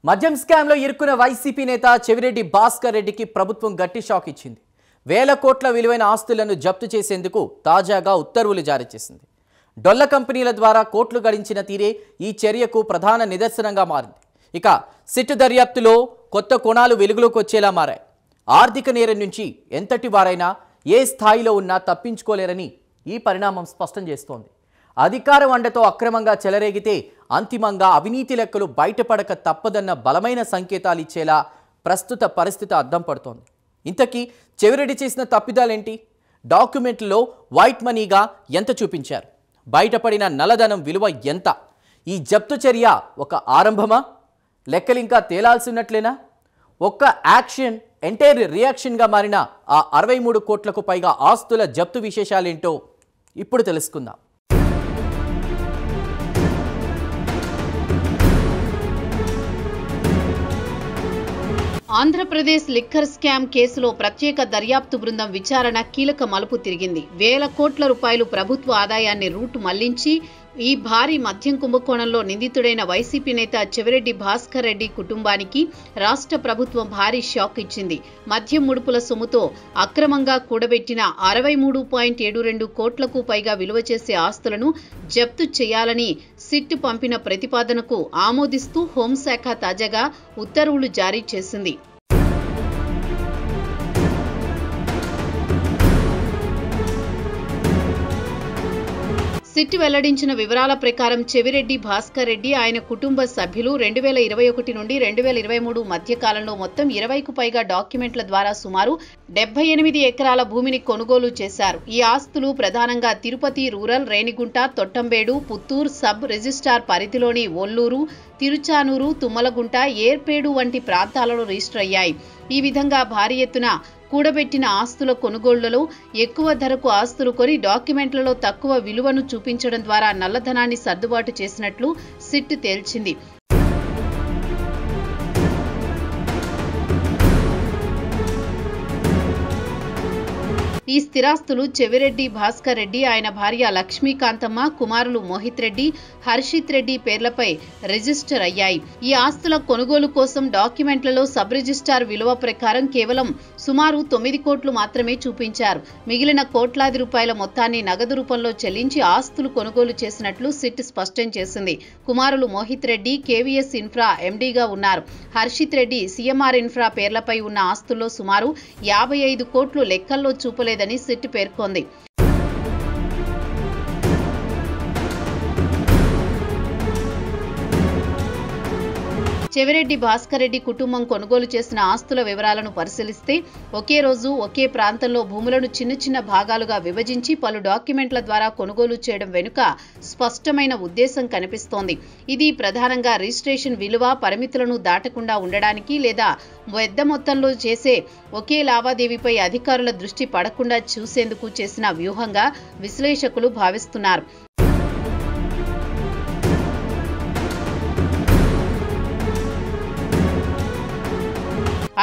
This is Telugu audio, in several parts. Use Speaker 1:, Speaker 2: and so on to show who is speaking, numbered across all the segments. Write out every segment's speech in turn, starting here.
Speaker 1: మద్యం స్కామ్ లో ఇరుక్కున్న వైసీపీ నేత చెవిరెడ్డి భాస్కర్ రెడ్డికి ప్రభుత్వం గట్టి షాక్ ఇచ్చింది. వేల కోట్ల విలువైన ఆస్తులను జప్తు చేసేందుకు తాజాగా ఉత్తర్వులు జారీ చేసింది. డొల్ల కంపెనీల ద్వారా కోట్లు గడించిన తీరే ఈ చర్యకు ప్రధాన నిదర్శనంగా మారింది. ఇక సిట్ దర్యాప్తులో కొత్త కోణాలు వెలుగులోకి వచ్చేలా మారాయి. ఆర్థిక నేరం నుంచి ఎంతటి వారైనా ఏ స్థాయిలో ఉన్నా తప్పించుకోలేరని ఈ పరిణామం స్పష్టం చేస్తోంది. అధికారం అండతో అక్రమంగా చెలరేగితే అంతిమంగా అవినీతి లెక్కలు బయటపడక తప్పదన్న బలమైన సంకేతాలు ఇచ్చేలా ప్రస్తుత పరిస్థితి అద్దం పడుతోంది. ఇంతకీ చెవిరెడ్డి చేసిన తప్పిదాలేంటి? డాక్యుమెంట్లలో వైట్ మనీగా ఎంత చూపించారు? బయటపడిన నల్లధనం విలువ ఎంత? ఈ జప్తు చర్య ఒక ఆరంభమా? లెక్కలింకా తేలాల్సినట్లేనా? ఒక్క యాక్షన్ ఎంటైర్ రియాక్షన్గా మారిన ఆ 63 కోట్లకు పైగా ఆస్తుల జప్తు విశేషాలేంటో ఇప్పుడు తెలుసుకుందాం.
Speaker 2: ఆంధ్రప్రదేశ్ లిక్కర్ స్కామ్ కేసులో ప్రత్యేక దర్యాప్తు బృందం విచారణ కీలక మలుపు తిరిగింది. వేల కోట్ల రూపాయలు ప్రభుత్వ ఆదాయాన్ని రూటు మళ్లించి ఈ భారీ మద్యం కుంభకోణంలో నిందితుడైన వైసీపీ నేత చెవిరెడ్డి భాస్కర్ రెడ్డి కుటుంబానికి రాష్ట్ర ప్రభుత్వం భారీ షాక్ ఇచ్చింది. మద్యం ముడుపుల సొమ్ముతో అక్రమంగా కూడబెట్టిన 63.72 కోట్లకు పైగా విలువ చేసే ఆస్తులను జప్తు చేయాలని సిట్ పంపిన ప్రతిపాదనకు ఆమోదిస్తూ హోంశాఖ తాజాగా ఉత్తర్వులు జారీ చేసింది. సిట్ వెల్లడించిన వివరాల ప్రకారం చెవిరెడ్డి భాస్కర్ రెడ్డి ఆయన కుటుంబ సభ్యులు 2021 నుండి 2023 మధ్య కాలంలో మొత్తం 20కు పైగా డాక్యుమెంట్ల ద్వారా సుమారు 78 ఎకరాల భూమిని కొనుగోలు చేశారు. ఈ ఆస్తులు ప్రధానంగా Tirupati rural, Renigunta, Thottambedu, Puttur sub registrar పరిధిలోని ఒల్లూరు, తిరుచానూరు, తుమ్మలగుంట, ఏర్పేడు వంటి ప్రాంతాలలో రిజిస్టర్ అయ్యాయి. ఈ విధంగా భారీ ఎత్తున కూడబెట్టిన ఆస్తుల కొనుగోళ్లలో ఎక్కువ ధరకు ఆస్తులు కొని డాక్యుమెంట్లలో తక్కువ విలువను చూపించడం ద్వారా నల్లధనాన్ని సర్దుబాటు చేసినట్లు సిట్ తేల్చింది. ఈ స్థిరాస్తులు చెవిరెడ్డి భాస్కర్ రెడ్డి, ఆయన భార్య లక్ష్మీకాంతమ్మ, కుమారులు మోహిత్ రెడ్డి, హర్షిత్ రెడ్డి పేర్లపై రిజిస్టర్ అయ్యాయి. ఈ ఆస్తుల కొనుగోలు కోసం డాక్యుమెంట్లలో సబ్ రిజిస్ట్రార్ విలువ ప్రకారం కేవలం సుమారు 9 కోట్లు మాత్రమే చూపించారు. మిగిలిన కోట్లాది రూపాయల మొత్తాన్ని నగదు రూపంలో చెల్లించి ఆస్తులు కొనుగోలు చేసినట్లు సిట్ స్పష్టం చేసింది. కుమారులు మోహిత్ రెడ్డి కేవీఎస్ ఇన్ఫ్రా ఎండీగా ఉన్నారు. హర్షిత్ రెడ్డి సీఎంఆర్ ఇన్ఫ్రా పేర్లపై ఉన్న ఆస్తుల్లో సుమారు 55 కోట్లు లెక్కల్లో చూపలేదు దని సిట్ పేర్కొంది. చెవిరెడ్డి భాస్కర్ రెడ్డి కుటుంబం కొనుగోలు చేసిన ఆస్తుల వివరాలను పరిశీలిస్తే ఒకే రోజు ఒకే ప్రాంతంలో భూములను చిన్న చిన్న భాగాలుగా విభజించి పలు డాక్యుమెంట్ల ద్వారా కొనుగోలు చేయడం వెనుక స్పష్టమైన ఉద్దేశం కనిపిస్తోంది. ఇది ప్రధానంగా రిజిస్ట్రేషన్ విలువ పరిమితులను దాటకుండా ఉండడానికి లేదా పెద్ద మొత్తంలో చేసే ఒకే లావాదేవీపై అధికారుల దృష్టి పడకుండా చూసేందుకు చేసిన వ్యూహంగా విశ్లేషకులు భావిస్తున్నారు.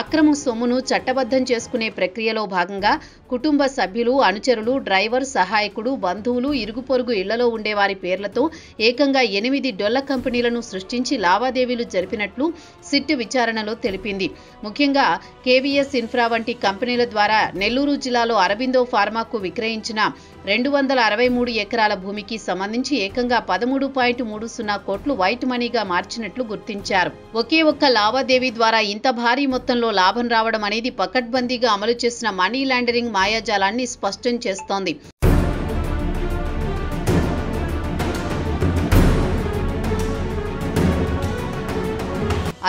Speaker 2: అక్రమ సొమ్మును చట్టబద్ధం చేసుకునే ప్రక్రియలో భాగంగా కుటుంబ సభ్యులు, అనుచరులు, డ్రైవర్, సహాయకుడు, బంధువులు, ఇరుగు పొరుగు ఇళ్లలో ఉండేవారి పేర్లతో ఏకంగా 8 డొల్ల కంపెనీలను సృష్టించి లావాదేవీలు జరిపినట్లు సిట్ విచారణలో తెలిపింది. ముఖ్యంగా కేవీఎస్ ఇన్ఫ్రా వంటి కంపెనీల ద్వారా నెల్లూరు జిల్లాలో అరబిందో ఫార్మాకు విక్రయించిన 263 ఎకరాల భూమికి సంబంధించి ఏకంగా 13.30 కోట్లు వైట్ మనీగా మార్చినట్లు గుర్తించారు. ఒకే ఒక్క లావాదేవీ ద్వారా ఇంత భారీ మొత్తంలో లాభం రావడం అనేది పకడ్బందీగా అమలు చేసిన మనీ లాండరింగ్ మాయాజాలాన్ని స్పష్టం చేస్తోంది.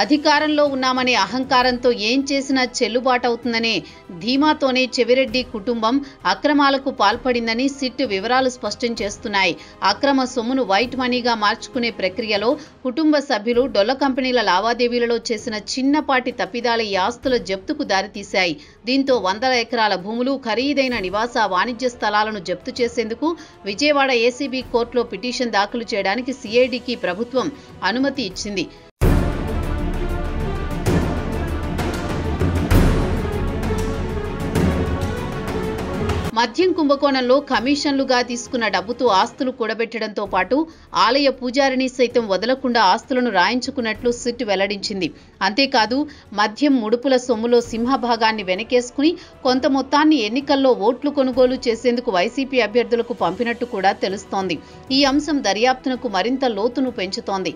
Speaker 2: అధికారంలో ఉన్నామనే అహంకారంతో ఏం చేసినా చెల్లుబాటవుతుందనే ధీమాతోనే చెవిరెడ్డి కుటుంబం అక్రమాలకు పాల్పడిందని సిట్ వివరాలు స్పష్టం చేస్తున్నాయి. అక్రమ సొమ్మును వైట్ మనీగా మార్చుకునే ప్రక్రియలో కుటుంబ సభ్యులు డొల్ల కంపెనీల లావాదేవీలలో చేసిన చిన్నపాటి తప్పిదాలు ఈ ఆస్తుల జప్తుకు దారితీశాయి. దీంతో 100 ఎకరాల భూములు, ఖరీదైన నివాస వాణిజ్య స్థలాలను జప్తు చేసేందుకు విజయవాడ ఏసీబీ కోర్టులో పిటిషన్ దాఖలు చేయడానికి సిఐడికి ప్రభుత్వం అనుమతి ఇచ్చింది. మద్యం కుంభకోణంలో కమిషన్లుగా తీసుకున్న డబ్బుతో ఆస్తులు కూడబెట్టడంతో పాటు ఆలయ పూజారిని సైతం వదలకుండా ఆస్తులను రాయించుకున్నట్లు సిట్ వెల్లడించింది. అంతేకాదు మద్యం ముడుపుల సొమ్ములో సింహభాగాన్ని వెనకేసుకుని కొంత మొత్తాన్ని ఎన్నికల్లో ఓట్లు కొనుగోలు చేసేందుకు వైసీపీ అభ్యర్థులకు పంపినట్టు కూడా తెలుస్తోంది. ఈ అంశం దర్యాప్తునకు మరింత లోతును పెంచుతోంది.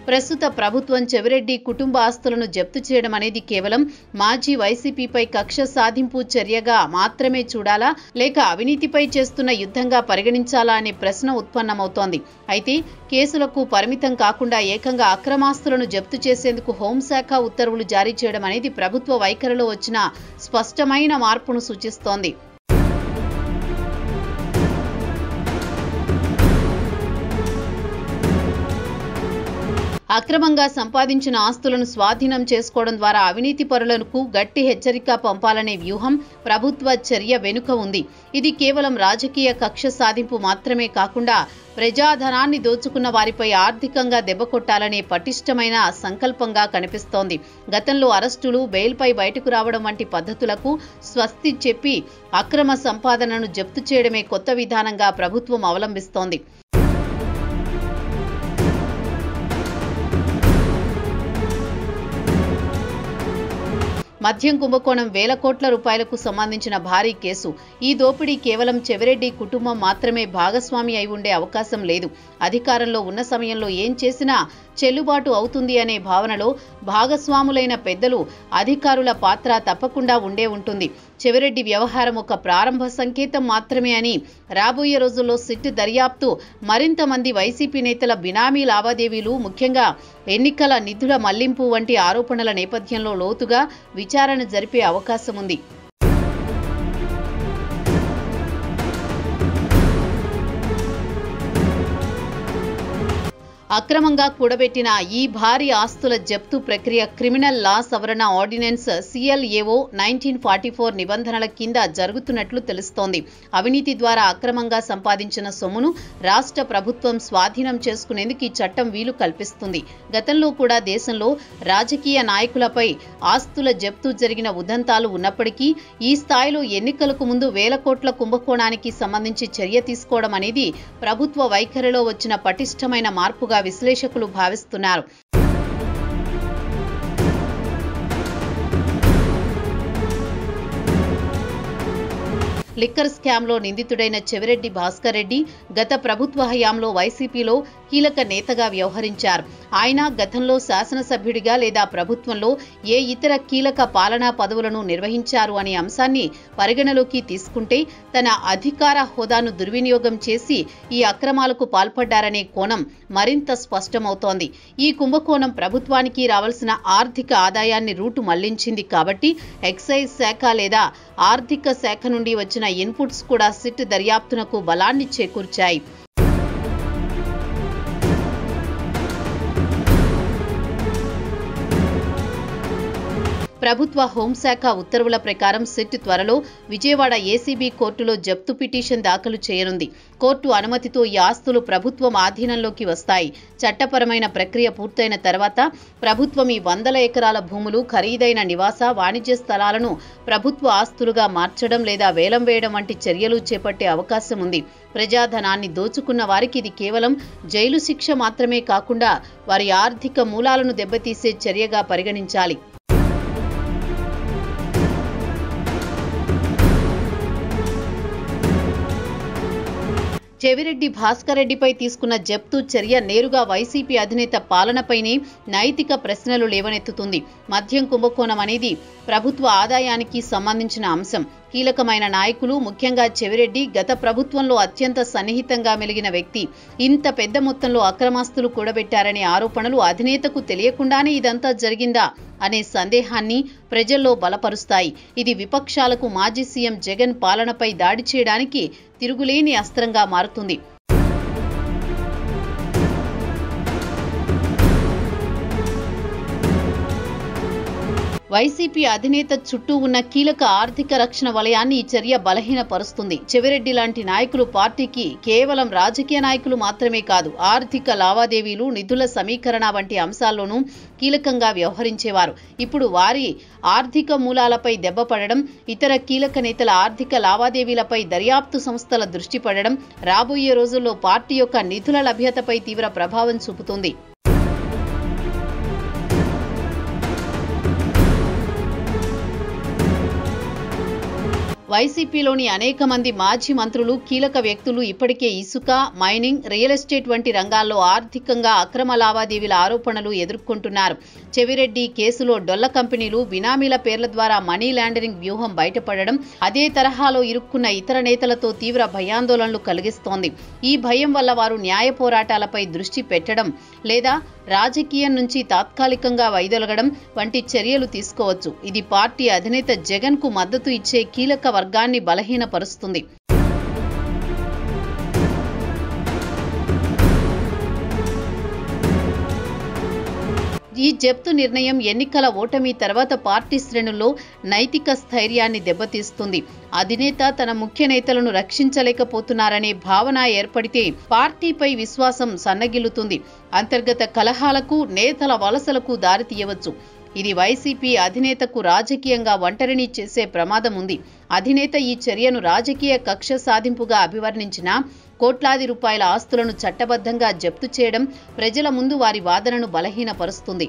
Speaker 2: ప్రస్తుత ప్రభుత్వం చెవిరెడ్డి కుటుంబ ఆస్తులను జప్తు చేయడం అనేది కేవలం మాజీ వైసీపీపై కక్ష సాధింపు చర్యగా మాత్రమే చూడాలా, లేక అవినీతిపై చేస్తున్న యుద్ధంగా పరిగణించాలా అనే ప్రశ్న ఉత్పన్నమవుతోంది. అయితే కేసులకు పరిమితం కాకుండా ఏకంగా అక్రమాస్తులను జప్తు చేసేందుకు హోంశాఖ ఉత్తర్వులు జారీ చేయడం అనేది ప్రభుత్వ వైఖరిలో వచ్చిన స్పష్టమైన మార్పును సూచిస్తోంది. అక్రమంగా సంపాదించిన ఆస్తులను స్వాధీనం చేసుకోవడం ద్వారా అవినీతి పరులకు గట్టి హెచ్చరిక పంపాలనే వ్యూహం ప్రభుత్వ చర్య వెనుక ఉంది. ఇది కేవలం రాజకీయ కక్ష సాధింపు మాత్రమే కాకుండా ప్రజాధనాన్ని దోచుకున్న వారిపై ఆర్థికంగా దెబ్బకొట్టాలనే పటిష్టమైన సంకల్పంగా కనిపిస్తోంది. గతంలో అరెస్టులు, బెయిల్పై బయటకు రావడం వంటి పద్ధతులకు స్వస్తి చెప్పి అక్రమ సంపాదనను జప్తు చేయడమే కొత్త విధానంగా ప్రభుత్వం అవలంబిస్తోంది. మద్యం కుంభకోణం వేల కోట్ల రూపాయలకు సంబంధించిన భారీ కేసు. ఈ దోపిడీ కేవలం చెవిరెడ్డి కుటుంబం మాత్రమే భాగస్వామి అయి ఉండే అవకాశం లేదు. అధికారంలో ఉన్న సమయంలో ఏం చేసినా చెల్లుబాటు అవుతుంది అనే భావనలో భాగస్వాములైన పెద్దలు, అధికారుల పాత్ర తప్పకుండా ఉండే ఉంటుంది. చెవిరెడ్డి వ్యవహారం ఒక ప్రారంభ సంకేతం మాత్రమే అని రాబోయే రోజుల్లో సిట్ దర్యాప్తు మరింత మంది వైసీపీ నేతల బినామీ లావాదేవీలు, ముఖ్యంగా ఎన్నికల నిధుల మళ్లింపు వంటి ఆరోపణల నేపథ్యంలో లోతుగా విచారణ జరిపే అవకాశం ఉంది. అక్రమంగా కూడబెట్టిన ఈ భారీ ఆస్తుల జప్తు ప్రక్రియ క్రిమినల్ లా సవరణ ఆర్డినెన్స్ CLAO 1944 నిబంధనల కింద జరుగుతున్నట్లు తెలుస్తోంది. అవినీతి ద్వారా అక్రమంగా సంపాదించిన సొమ్మును రాష్ట్ర ప్రభుత్వం స్వాధీనం చేసుకునేందుకు ఈ చట్టం వీలు కల్పిస్తుంది. గతంలో కూడా దేశంలో రాజకీయ నాయకులపై ఆస్తుల జప్తు జరిగిన ఉదంతాలు ఉన్నప్పటికీ ఈ స్థాయిలో ఎన్నికలకు ముందు వేల కోట్ల కుంభకోణానికి సంబంధించి చర్య తీసుకోవడం అనేది ప్రభుత్వ వైఖరిలో వచ్చిన పటిష్టమైన మార్పుగా విశ్లేషకులు భావిస్తున్నారు. లిక్కర్ స్కామ్లో నిందితుడైన చెవిరెడ్డి భాస్కర్ రెడ్డి గత ప్రభుత్వ హయాంలో వైసీపీలో కీలక నేతగా వ్యవహరించారు. ఆయన గతంలో శాసనసభ్యుడిగా లేదా ప్రభుత్వంలో ఏ ఇతర కీలక పాలనా పదవులను నిర్వహించారు అనే అంశాన్ని పరిగణలోకి తీసుకుంటే తన అధికార హోదాను దుర్వినియోగం చేసి ఈ అక్రమాలకు పాల్పడ్డారనే కోణం మరింత స్పష్టమవుతోంది. ఈ కుంభకోణం ప్రభుత్వానికి రావాల్సిన ఆర్థిక ఆదాయాన్ని రూటు మళ్లించింది కాబట్టి ఎక్సైజ్ శాఖ లేదా ఆర్థిక శాఖ నుండి వచ్చిన ఇన్పుట్స్ కూడా సిట్ దర్యాప్తునకు బలాన్ని చేకూర్చాయి. ప్రభుత్వ హోంశాఖ ఉత్తర్వుల ప్రకారం సిట్ త్వరలో విజయవాడ ఏసీబీ కోర్టులో జప్తు పిటిషన్ దాఖలు చేయనుంది. కోర్టు అనుమతితో ఈ ఆస్తులు ప్రభుత్వం ఆధీనంలోకి వస్తాయి. చట్టపరమైన ప్రక్రియ పూర్తయిన తర్వాత ప్రభుత్వం ఈ వందల ఎకరాల భూములు, ఖరీదైన నివాస, వాణిజ్య స్థలాలను ప్రభుత్వ ఆస్తులుగా మార్చడం లేదా వేలం వేయడం వంటి చర్యలు చేపట్టే అవకాశం ఉంది. ప్రజాధనాన్ని దోచుకున్న వారికి ఇది కేవలం జైలు శిక్ష మాత్రమే కాకుండా వారి ఆర్థిక మూలాలను దెబ్బతీసే చర్యగా పరిగణించాలి. చెవిరెడ్డి భాస్కర్ రెడ్డిపై తీసుకున్న జప్తు చర్య నేరుగా వైసీపీ అధినేత పాలనపైనే నైతిక ప్రశ్నలు లేవనెత్తుతుంది. మద్యం కుంభకోణం అనేది ప్రభుత్వ ఆదాయానికి సంబంధించిన అంశం. కీలకమైన నాయకులు, ముఖ్యంగా చెవిరెడ్డి గత ప్రభుత్వంలో అత్యంత సన్నిహితంగా మెలిగిన వ్యక్తి. ఇంత పెద్ద మొత్తంలో అక్రమాస్తులు కూడబెట్టారనే ఆరోపణలు అధినేతకు తెలియకుండానే ఇదంతా జరిగిందా అనే సందేహాన్ని ప్రజల్లో బలపరుస్తాయి. ఇది విపక్షాలకు మాజీ సీఎం జగన్ పాలనపై దాడి చేయడానికి తిరుగులేని అస్త్రంగా మారుతుంది. వైసీపీ అధినేత చుట్టూ ఉన్న కీలక ఆర్థిక రక్షణ వలయాన్ని ఈ చర్య బలహీనపరుస్తుంది. చెవిరెడ్డి లాంటి నాయకులు పార్టీకి కేవలం రాజకీయ నాయకులు మాత్రమే కాదు, ఆర్థిక లావాదేవీలు, నిధుల సమీకరణ వంటి అంశాల్లోనూ కీలకంగా వ్యవహరించేవారు. ఇప్పుడు వారి ఆర్థిక మూలాలపై దెబ్బపడడం, ఇతర కీలక నేతల ఆర్థిక లావాదేవీలపై దర్యాప్తు సంస్థల దృష్టి పడడం రాబోయే రోజుల్లో పార్టీ యొక్క నిధుల లభ్యతపై తీవ్ర ప్రభావం చూపుతుంది. వైసీపీలోని అనేక మంది మాజీ మంత్రులు, కీలక వ్యక్తులు ఇప్పటికే ఇసుక, మైనింగ్, రియల్ ఎస్టేట్ వంటి రంగాల్లో ఆర్థికంగా అక్రమ లావాదేవీల ఆరోపణలు ఎదుర్కొంటున్నారు. చెవిరెడ్డి కేసులో డొల్ల కంపెనీలు, బినామీల పేర్ల ద్వారా మనీ లాండరింగ్ వ్యూహం బయటపడడం అదే తరహాలో ఇరుక్కున్న ఇతర నేతలతో తీవ్ర భయాందోళనలు కలిగిస్తోంది. ఈ భయం వల్ల వారు న్యాయ పోరాటాలపై దృష్టి పెట్టడం లేదా రాజకీయం నుంచి తాత్కాలికంగా వైదొలగడం వంటి చర్యలు తీసుకోవచ్చు. ఇది పార్టీ అధినేత జగన్ కు మద్దతు ఇచ్చే కీలక వర్గాన్ని బలహీనపరుస్తుంది. ఈ జప్తు నిర్ణయం ఎన్నికల ఓటమి తర్వాత పార్టీ శ్రేణుల్లో నైతిక స్థైర్యాన్ని దెబ్బతీస్తుంది. అధినేత తన ముఖ్య నేతలను రక్షించలేకపోతున్నారనే భావన ఏర్పడితే పార్టీపై విశ్వాసం సన్నగిల్లుతుంది. అంతర్గత కలహాలకు, నేతల వలసలకు దారితీయవచ్చు. ఇది వైసీపీ అధినేతకు రాజకీయంగా ఒంటరిని చేసే ప్రమాదం ఉంది. అధినేత ఈ చర్యను రాజకీయ కక్ష సాధింపుగా అభివర్ణించినా కోట్లాది రూపాయల ఆస్తులను చట్టబద్ధంగా జప్తు చేయడం ప్రజల ముందు వారి వాదనను బలహీనపరుస్తుంది.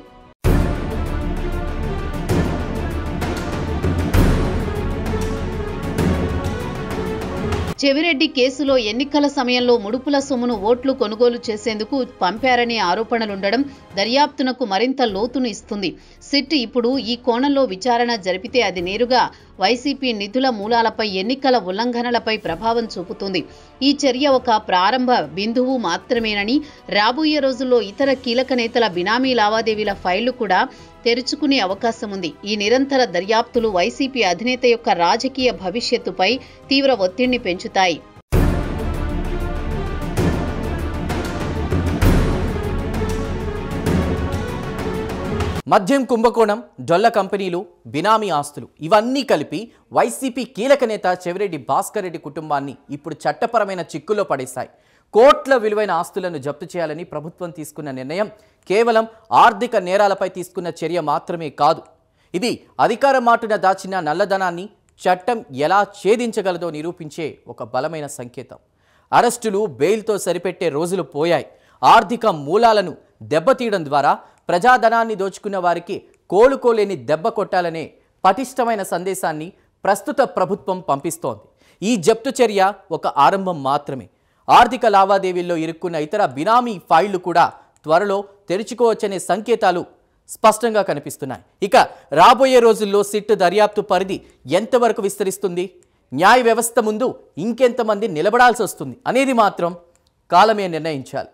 Speaker 2: చెవిరెడ్డి కేసులో ఎన్నికల సమయంలో ముడుపుల సొమ్మును ఓట్లు కొనుగోలు చేసేందుకు పంపారనే ఆరోపణలుండడం దర్యాప్తునకు మరింత లోతును ఇస్తుంది. సిట్ ఇప్పుడు ఈ కోణంలో విచారణ జరిపితే అది నేరుగా వైసీపీ నిధుల మూలాలపై, ఎన్నికల ఉల్లంఘనలపై ప్రభావం చూపుతుంది. ఈ చర్య ఒక ప్రారంభ బిందువు మాత్రమేనని, రాబోయే రోజుల్లో ఇతర కీలక నేతల బినామీ లావాదేవీల ఫైళ్లు కూడా తెరుచుకునే అవకాశం ఉంది. ఈ నిరంతర దర్యాప్తులు వైసీపీ అధినేత యొక్క రాజకీయ భవిష్యత్తుపై తీవ్ర ఒత్తిడిని పెంచుతాయి.
Speaker 1: మద్యం కుంభకోణం, డొల్ల కంపెనీలు, బినామీ ఆస్తులు ఇవన్నీ కలిపి వైసీపీ కీలక నేత చెవిరెడ్డి భాస్కర్ రెడ్డి కుటుంబాన్ని ఇప్పుడు చట్టపరమైన చిక్కుల్లో పడేశాయి. కోట్ల విలువైన ఆస్తులను జప్తు చేయాలని ప్రభుత్వం తీసుకున్న నిర్ణయం కేవలం ఆర్థిక నేరాలపై తీసుకున్న చర్య మాత్రమే కాదు. ఇది అధికార మాటున దాచిన నల్లధనాన్ని చట్టం ఎలా ఛేదించగలదో నిరూపించే ఒక బలమైన సంకేతం. అరెస్టులు, బెయిల్తో సరిపెట్టే రోజులు పోయాయి. ఆర్థిక మూలాలను దెబ్బతీయడం ద్వారా ప్రజాధనాన్ని దోచుకున్న వారికి కోలుకోలేని దెబ్బ కొట్టాలనే పటిష్టమైన సందేశాన్ని ప్రస్తుత ప్రభుత్వం పంపిస్తోంది. ఈ జప్తు చర్య ఒక ఆరంభం మాత్రమే. ఆర్థిక లావాదేవీల్లో ఇరుక్కున్న ఇతర బినామీ ఫైళ్లు కూడా త్వరలో తెరుచుకోవచ్చనే సంకేతాలు స్పష్టంగా కనిపిస్తున్నాయి. ఇక రాబోయే రోజుల్లో సిట్ దర్యాప్తు పరిధి ఎంతవరకు విస్తరిస్తుంది, న్యాయ వ్యవస్థ ముందు ఇంకెంతమంది నిలబడాల్సి వస్తుంది అనేది మాత్రం కాలమే నిర్ణయించాలి.